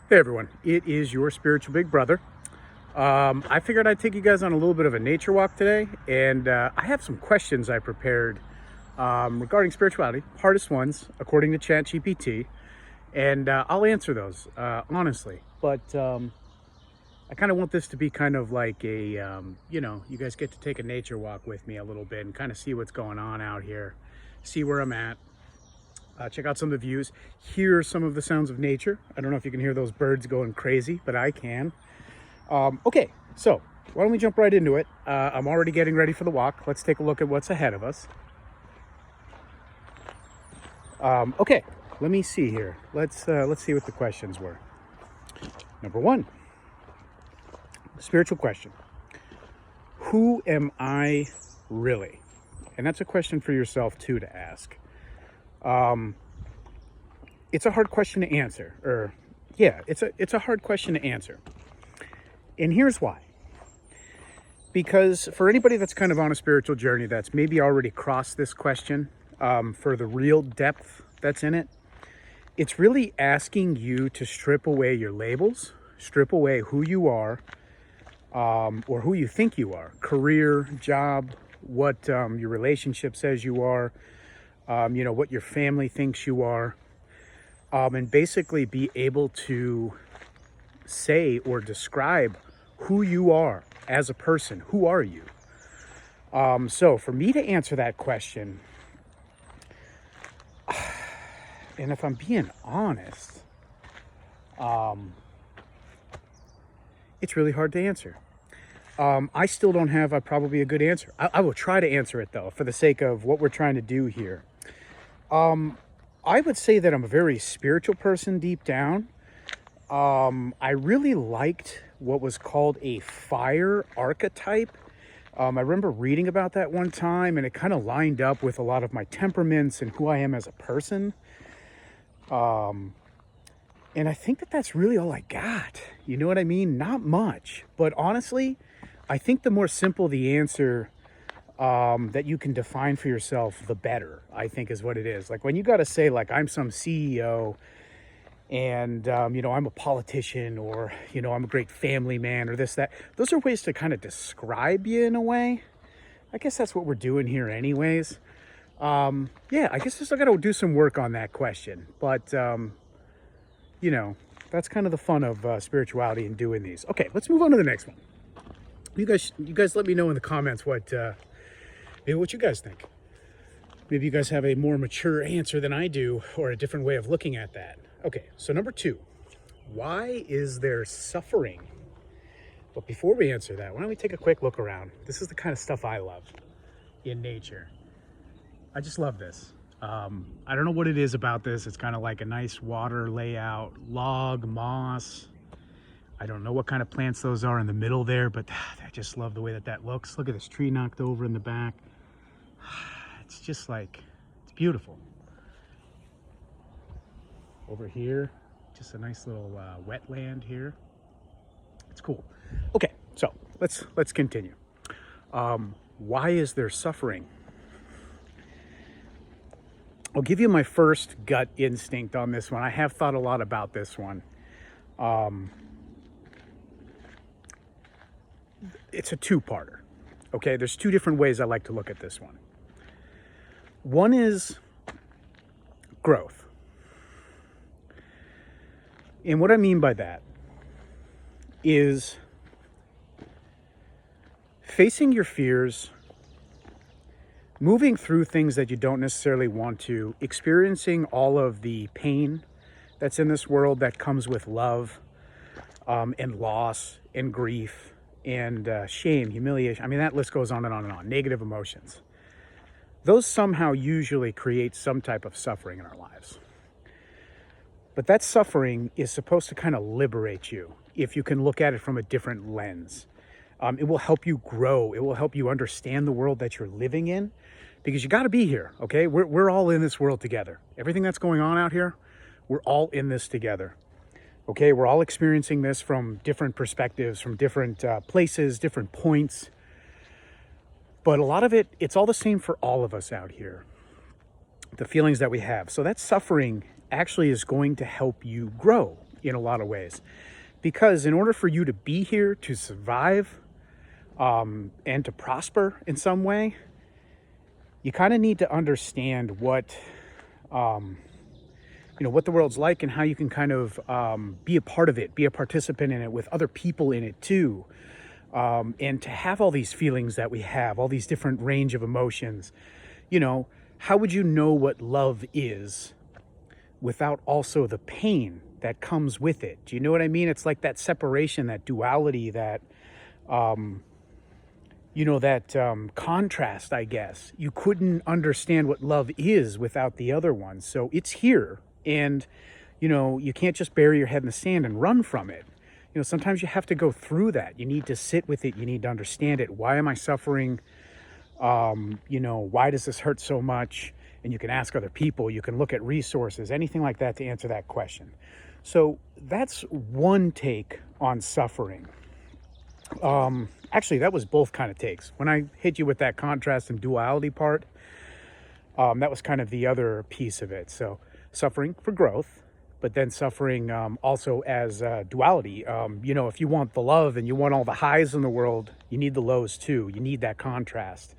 Hey everyone, it is your spiritual big brother. I figured I'd take you guys on a little bit of a nature walk today, and I have some questions I prepared regarding spirituality, hardest ones according to ChatGPT, and I'll answer those honestly. But I kind of want this to be kind of like a, you guys get to take a nature walk with me a little bit and kind of see what's going on out here, see where I'm at. Check out some of the views, hear some of the sounds of nature. I don't know if you can hear those birds going crazy, but I can. Okay, so why don't we jump right into it? I'm already getting ready for the walk. Let's take a look at what's ahead of us. Okay, let me see here. Let's see what the questions were. Number one, spiritual question. Who am I really? And that's a question for yourself too to ask. It's a hard question to answer, it's a hard question to answer. And here's why. Because for anybody that's kind of on a spiritual journey that's maybe already crossed this question, for the real depth that's in it, it's really asking you to strip away your labels, strip away who you are, or who you think you are, career, job, what your relationship says you are, what your family thinks you are, and basically be able to say or describe who you are as a person. Who are you? So for me to answer that question, and if I'm being honest, it's really hard to answer. I still don't have probably a good answer. I will try to answer it though, for the sake of what we're trying to do here. I would say that I'm a very spiritual person deep down. I really liked what was called a fire archetype. I remember reading about that one time, and it kind of lined up with a lot of my temperaments and who I am as a person. And I think that that's really all I got. You know what I mean? Not much. But honestly, I think the more simple the answer that you can define for yourself, the better, I think is what it is. Like when you got to say, like, I'm some CEO and, I'm a politician, or, I'm a great family man, or this, that. Those are ways to kind of describe you in a way. I guess that's what we're doing here anyways. I guess I still got to do some work on that question. But, that's kind of the fun of spirituality and doing these. Okay, let's move on to the next one. You guys let me know in the comments what you guys think. Maybe you guys have a more mature answer than I do, or a different way of looking at that. Okay, so number two, why is there suffering? But before we answer that, why don't we take a quick look around? This is the kind of stuff I love in nature. I just love this. I don't know what it is about this. It's kind of like a nice water layout, log, moss. I don't know what kind of plants those are in the middle there, but I just love the way that looks. Look at this tree knocked over in the back. It's just like, it's beautiful. Over here, just a nice little wetland here. It's cool. Okay, so let's continue. Why is there suffering? I'll give you my first gut instinct on this one. I have thought a lot about this one. It's a two-parter. Okay, there's two different ways I like to look at this one. One is growth. And what I mean by that is facing your fears, moving through things that you don't necessarily want to, experiencing all of the pain that's in this world that comes with love, and loss and grief and shame, humiliation. I mean, that list goes on and on and on. Negative emotions. Those somehow usually create some type of suffering in our lives. But that suffering is supposed to kind of liberate you if you can look at it from a different lens. It will help you grow. It will help you understand the world that you're living in, because you got to be here, okay? We're all in this world together. Everything that's going on out here, we're all in this together, okay? We're all experiencing this from different perspectives, from different places, different points. But a lot of it, it's all the same for all of us out here, the feelings that we have. So that suffering actually is going to help you grow. in a lot of ways. Because in order for you to be here, to survive, and to prosper in some way, you kind of need to understand what, what the world's like and how you can kind of be a part of it, be a participant in it with other people in it too. And to have all these feelings that we have, all these different range of emotions, how would you know what love is without also the pain that comes with it? Do you know what I mean? It's like that separation, that duality, that, contrast, I guess. You couldn't understand what love is without the other one. So it's here. And, you can't just bury your head in the sand and run from it. Sometimes you have to go through that. You need to sit with it. You need to understand it. Why am I suffering? Why does this hurt so much? And you can ask other people. You can look at resources, anything like that to answer that question. So that's one take on suffering. Actually, that was both kind of takes. When I hit you with that contrast and duality part, that was kind of the other piece of it. So suffering for growth, but then suffering also as duality. If you want the love and you want all the highs in the world, you need the lows too. You need that contrast.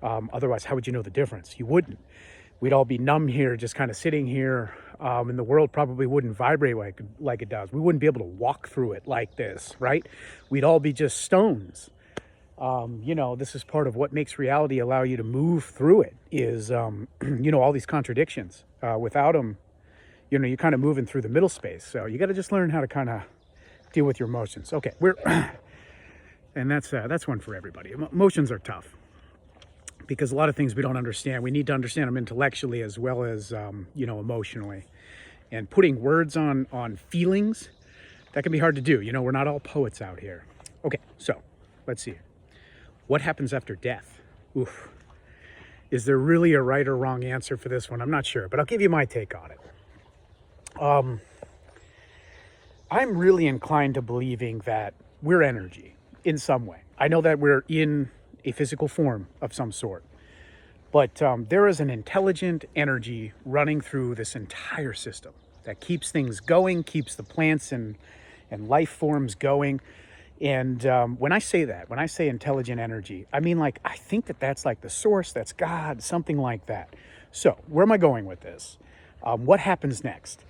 Otherwise, how would you know the difference? You wouldn't. We'd all be numb here, just kind of sitting here, and the world probably wouldn't vibrate like it does. We wouldn't be able to walk through it like this, right? We'd all be just stones. This is part of what makes reality allow you to move through it is, all these contradictions. Without them, you're kind of moving through the middle space. So you got to just learn how to kind of deal with your emotions. Okay, and that's one for everybody. Emotions are tough because a lot of things we don't understand. We need to understand them intellectually as well as, emotionally. And putting words on feelings, that can be hard to do. We're not all poets out here. Okay, so let's see. What happens after death? Oof. Is there really a right or wrong answer for this one? I'm not sure, but I'll give you my take on it. I'm really inclined to believing that we're energy in some way. I know that we're in a physical form of some sort, but there is an intelligent energy running through this entire system that keeps things going, keeps the plants and life forms going. And when I say intelligent energy, I mean, I think that's like the source, that's God, something like that. So where am I going with this? What happens next?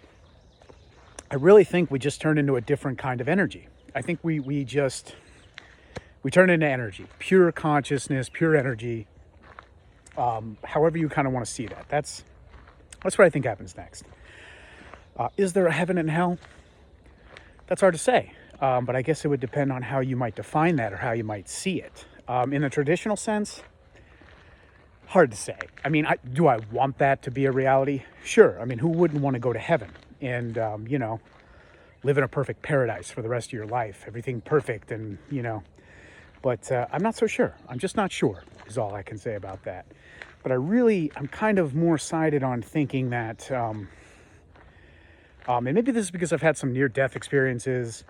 I really think we just turn into a different kind of energy. I think we turn into energy, pure consciousness, pure energy, however you kind of want to see that. That's what I think happens next. Is there a heaven and hell? That's hard to say, but I guess it would depend on how you might define that or how you might see it. In the traditional sense, hard to say. I mean, do I want that to be a reality? Sure. I mean, who wouldn't want to go to heaven and, live in a perfect paradise for the rest of your life, everything perfect and, but I'm not so sure. I'm just not sure is all I can say about that. But I'm kind of more sided on thinking that, and maybe this is because I've had some near-death experiences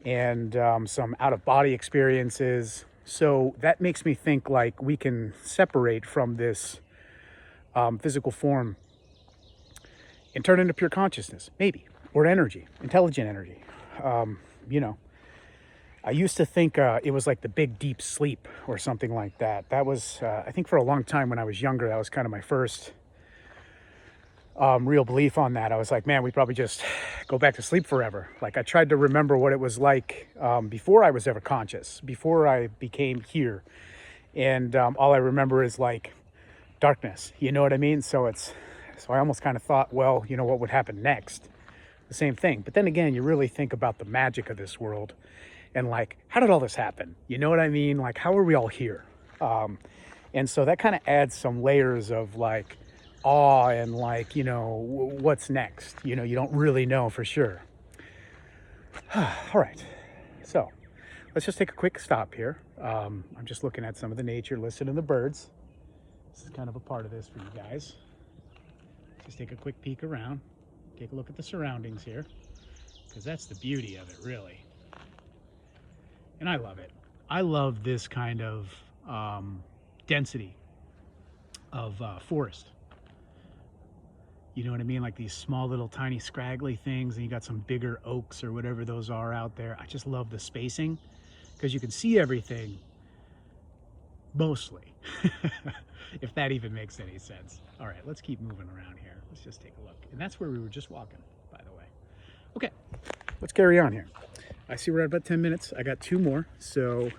and some out-of-body experiences. So that makes me think like we can separate from this physical form and turn into pure consciousness, maybe, or energy, intelligent energy. I used to think it was like the big deep sleep or something like that. That was, I think for a long time when I was younger, that was kind of my first real belief on that. I was like, man, we'd probably just go back to sleep forever. Like I tried to remember what it was like before I was ever conscious, before I became here. And all I remember is like darkness, you know what I mean? So I almost kind of thought, well, what would happen next? The same thing. But then again, you really think about the magic of this world and like, how did all this happen? You know what I mean? Like, how are we all here? And so that kind of adds some layers of like awe and like, what's next? You don't really know for sure. All right. So let's just take a quick stop here. I'm just looking at some of the nature, listening to the birds. This is kind of a part of this for you guys. Just take a quick peek around. Take a look at the surroundings here, because that's the beauty of it, really. And I love it. I love this kind of density of forest. You know what I mean? Like these small little tiny scraggly things, and you got some bigger oaks or whatever those are out there. I just love the spacing because you can see everything mostly, if that even makes any sense. All right, let's keep moving around here. Let's just take a look. And that's where we were just walking, by the way. Okay, let's carry on here. I see we're at about 10 minutes. I got 2 more, so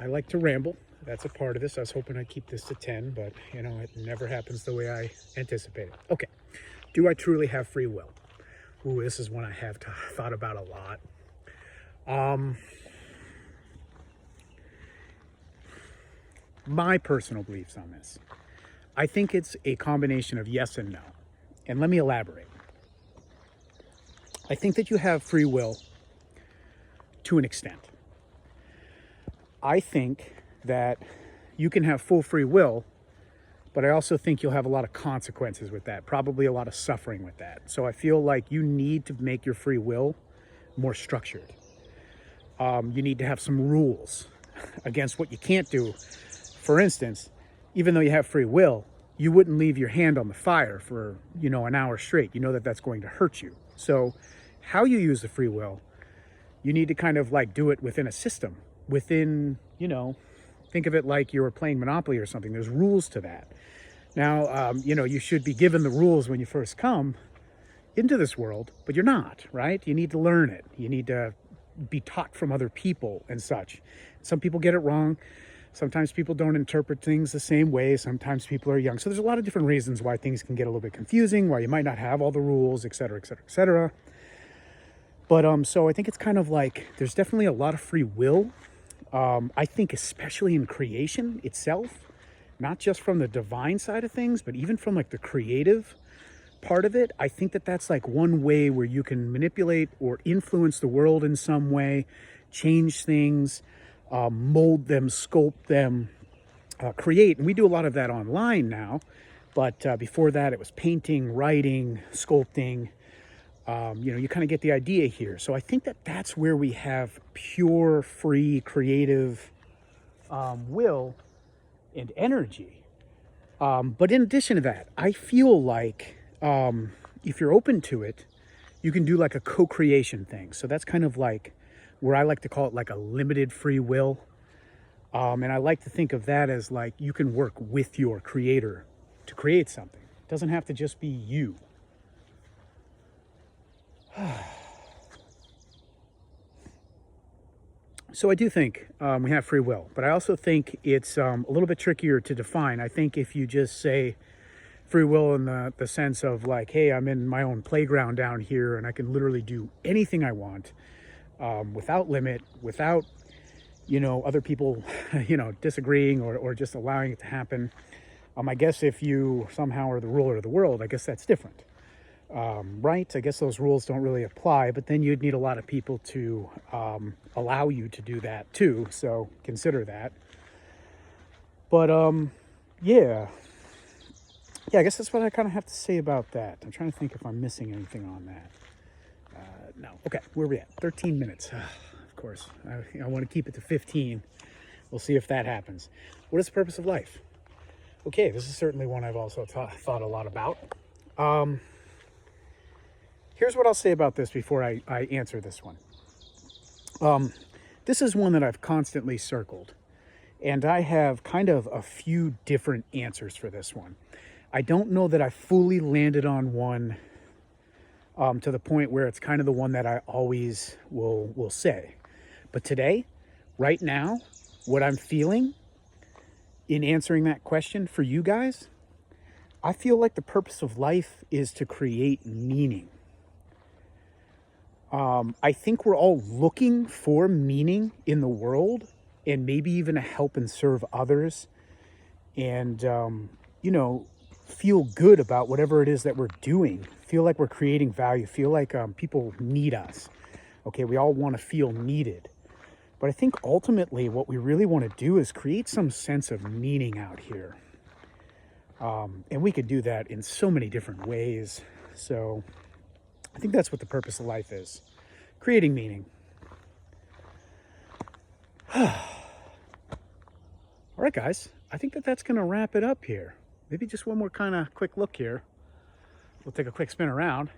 I like to ramble. That's a part of this. I was hoping I'd keep this to 10, but you know, it never happens the way I anticipated. Okay, do I truly have free will? Ooh, this is one I have thought about a lot. My personal beliefs on this. I think it's a combination of yes and no. And let me elaborate. I think that you have free will to an extent. I think that you can have full free will, but I also think you'll have a lot of consequences with that, probably a lot of suffering with that. So I feel like you need to make your free will more structured. You need to have some rules against what you can't do. For instance, even though you have free will, you wouldn't leave your hand on the fire for, you know, an hour straight. You know that that's going to hurt you. So how you use the free will, you need to kind of like do it within a system, within, you know, think of it like you're playing Monopoly or something. There's rules to that. Now, you know, you should be given the rules when you first come into this world, but you're not, right? You need to learn it. You need to be taught from other people and such. Some people get it wrong. Sometimes people don't interpret things the same way. Sometimes people are young. So there's a lot of different reasons why things can get a little bit confusing, why you might not have all the rules, et cetera, et cetera, et cetera. But so I think it's kind of like there's definitely a lot of free will. I think especially in creation itself, not just from the divine side of things, but even from like the creative part of it. I think that that's like one way where you can manipulate or influence the world in some way, change things, mold them, sculpt them, create. And we do a lot of that online now. But before that, it was painting, writing, sculpting. You know, you kind of get the idea here. So I think that that's where we have pure, free, creative will and energy. But in addition to that, I feel like if you're open to it, you can do like a co-creation thing. So that's kind of like where I like to call it like a limited free will. And I like to think of that as like you can work with your creator to create something. It doesn't have to just be you. So I do think we have free will, but I also think it's a little bit trickier to define. I think if you just say free will in the sense of like, hey, I'm in my own playground down here and I can literally do anything I want without limit, without, you know, other people, you know, disagreeing or just allowing it to happen. I guess if you somehow are the ruler of the world, I guess that's different. Right? I guess those rules don't really apply, but then you'd need a lot of people to allow you to do that too. So consider that. But yeah, I guess that's what I kind of have to say about that. I'm trying to think if I'm missing anything on that. No. Okay, where are we at? 13 minutes. Of course, I want to keep it to 15. We'll see if that happens. What is the purpose of life? Okay, this is certainly one I've also thought a lot about. Here's what I'll say about this before I answer this one. This is one that I've constantly circled, and I have kind of a few different answers for this one. I don't know that I fully landed on one to the point where it's kind of the one that I always will say. But today, right now, what I'm feeling in answering that question for you guys, I feel like the purpose of life is to create meaning. I think we're all looking for meaning in the world and maybe even to help and serve others and, you know, feel good about whatever it is that we're doing, feel like we're creating value, feel like people need us. Okay, we all want to feel needed. But I think ultimately what we really want to do is create some sense of meaning out here. And we could do that in so many different ways. So I think that's what the purpose of life is. Creating meaning. All right, guys. I think that's going to wrap it up here. Maybe just one more kind of quick look here. We'll take a quick spin around.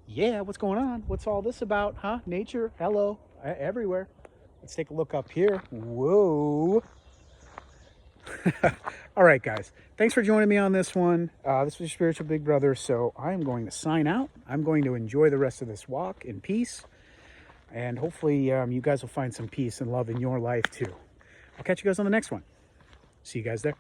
Yeah, what's going on? What's all this about, huh? Nature, hello, everywhere. Let's take a look up here. Whoa. All right, guys. Thanks for joining me on this one. This was your spiritual big brother. So I'm going to sign out. I'm going to enjoy the rest of this walk in peace. And hopefully you guys will find some peace and love in your life too. I'll catch you guys on the next one. See you guys there.